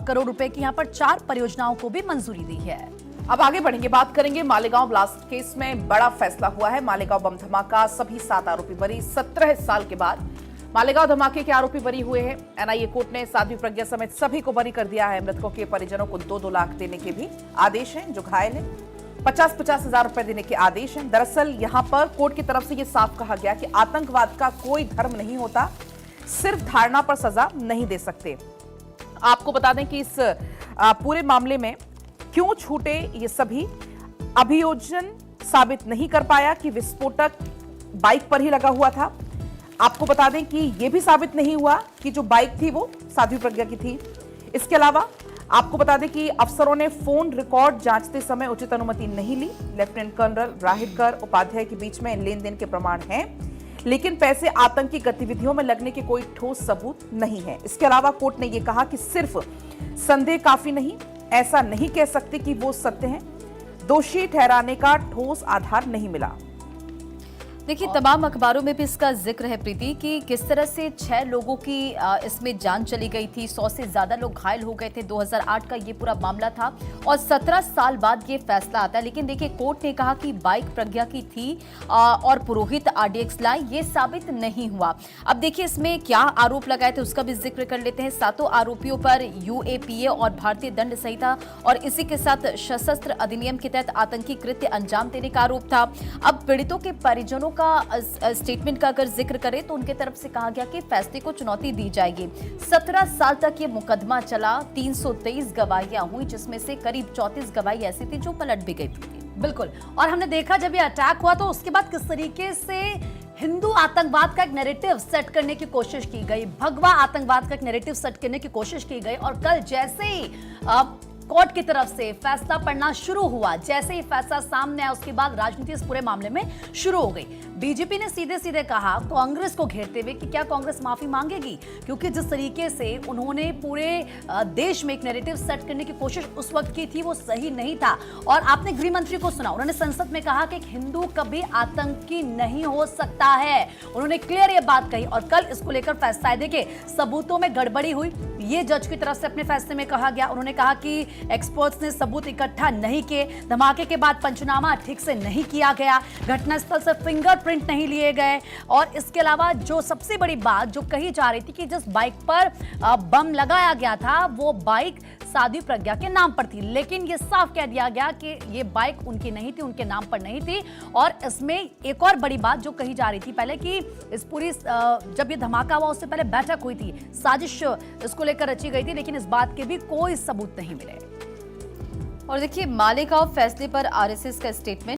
करोड़ रुपए की यहां पर 4 परियोजनाओं को भी मंजूरी दी है। अब आगे बढ़ेंगे, बात करेंगे मालेगांव ब्लास्ट केस में बड़ा फैसला हुआ है। मालेगांव बम धमाका, सभी 7 आरोपी बरी। 17 साल के बाद मालेगांव धमाके के आरोपी बरी हुए हैं। एनआईए कोर्ट ने साध्वी प्रज्ञा समेत सभी को बरी कर दिया है। मृतकों के परिजनों को 2-2 लाख देने के भी आदेश हैं। जो घायल हैं 50-50 हजार रुपए देने के आदेश हैं। दरअसल यहां पर कोर्ट की तरफ से यह साफ कहा गया कि आतंकवाद का कोई धर्म नहीं होता, सिर्फ धारणा पर सजा नहीं दे सकते। आपको बता दें कि इस पूरे मामले में क्यों छूटे ये सभी, अभियोजन साबित नहीं कर पाया कि विस्फोटक बाइक पर ही लगा हुआ था। आपको बता दें कि यह भी साबित नहीं हुआ कि जो बाइक थी वो साध्वी प्रज्ञा की थी। इसके अलावा आपको बता दें कि अफसरों ने फोन रिकॉर्ड जांचते समय उचित अनुमति नहीं ली। लेफ्टिनेंट कर्नल राहिटकर उपाध्याय के बीच में लेन देन के प्रमाण हैं, लेकिन पैसे आतंकी गतिविधियों में लगने के कोई ठोस सबूत नहीं है। इसके अलावा कोर्ट ने यह कहा कि सिर्फ संदेह काफी नहीं, ऐसा नहीं कह सकते कि वो सत्य हैं। दोषी ठहराने का ठोस आधार नहीं मिला। देखिए, तमाम अखबारों में भी इसका जिक्र है प्रीति कि किस तरह से 6 लोगों की इसमें जान चली गई थी, 100 से ज्यादा लोग घायल हो गए थे। 2008 का ये पूरा मामला था और 17 साल बाद ये फैसला आता है। लेकिन देखिए, कोर्ट ने कहा कि बाइक प्रज्ञा की थी और पुरोहित आरडीएक्स लाए, ये साबित नहीं हुआ। अब देखिए, इसमें क्या आरोप लगाए थे उसका भी जिक्र कर लेते हैं। 7 आरोपियों पर यूएपीए और भारतीय दंड संहिता और इसी के साथ सशस्त्र अधिनियम के तहत आतंकी कृत्य अंजाम देने का आरोप था। अब पीड़ितों के परिजनों का स्टेटमेंट का अगर जिक्र करें तो उनके तरफ से कहा गया कि फैसले को चुनौती दी जाएगी। 17 साल तक ये मुकदमा चला, 323 गवाहियां हुई, जिसमें से करीब 34 गवाही ऐसी थी जो पलट भी गई थी। बिल्कुल, और हमने देखा जब ये अटैक हुआ तो उसके बाद किस तरीके से हिंदू आतंकवाद का एक नैरेटिव सेट करने की कोशिश की गई, भगवा आतंकवाद का एक नैरेटिव सेट करने की कोशिश की गई। और कल जैसे ही कोर्ट की तरफ से फैसला पढ़ना शुरू हुआ, जैसे ही फैसला सामने आया, उसके बाद राजनीति इस पूरे मामले में शुरू हो गई। बीजेपी ने सीधे सीधे कहा कांग्रेस को घेरते हुए कि क्या कांग्रेस माफी मांगेगी, क्योंकि जिस तरीके से उन्होंने पूरे देश में एक नैरेटिव सेट करने की कोशिश उस वक्त की थी वो सही नहीं था। और आपने गृह मंत्री को सुना, उन्होंने संसद में कहा कि एक हिंदू कभी आतंकी नहीं हो सकता है। उन्होंने क्लियर ये बात कही और कल इसको लेकर फैसला है। देखिए, सबूतों में गड़बड़ी हुई, ये जज की तरफ से अपने फैसले में कहा गया। उन्होंने कहा कि एक्सपर्ट्स ने सबूत इकट्ठा नहीं किए, धमाके के बाद पंचनामा ठीक से नहीं किया गया, घटनास्थल से फिंगरप्रिंट नहीं लिए गए। और इसके अलावा जो सबसे बड़ी बात जो कही जा रही थी कि जिस बाइक पर बम लगाया गया था वो बाइक साध्वी प्रज्ञा के नाम पर थी, लेकिन ये साफ कह दिया गया कि ये बाइक उनकी नहीं थी, उनके नाम पर नहीं थी। और इसमें एक और बड़ी बात जो कही जा रही थी पहले कि इस पूरी जब ये धमाका हुआ उससे पहले बैठक हुई थी, साजिश इसको लेकर रची गई थी, लेकिन इस बात के भी कोई सबूत नहीं मिले। और देखिए, मालेगांव फैसले पर आरएसएस का स्टेटमेंट।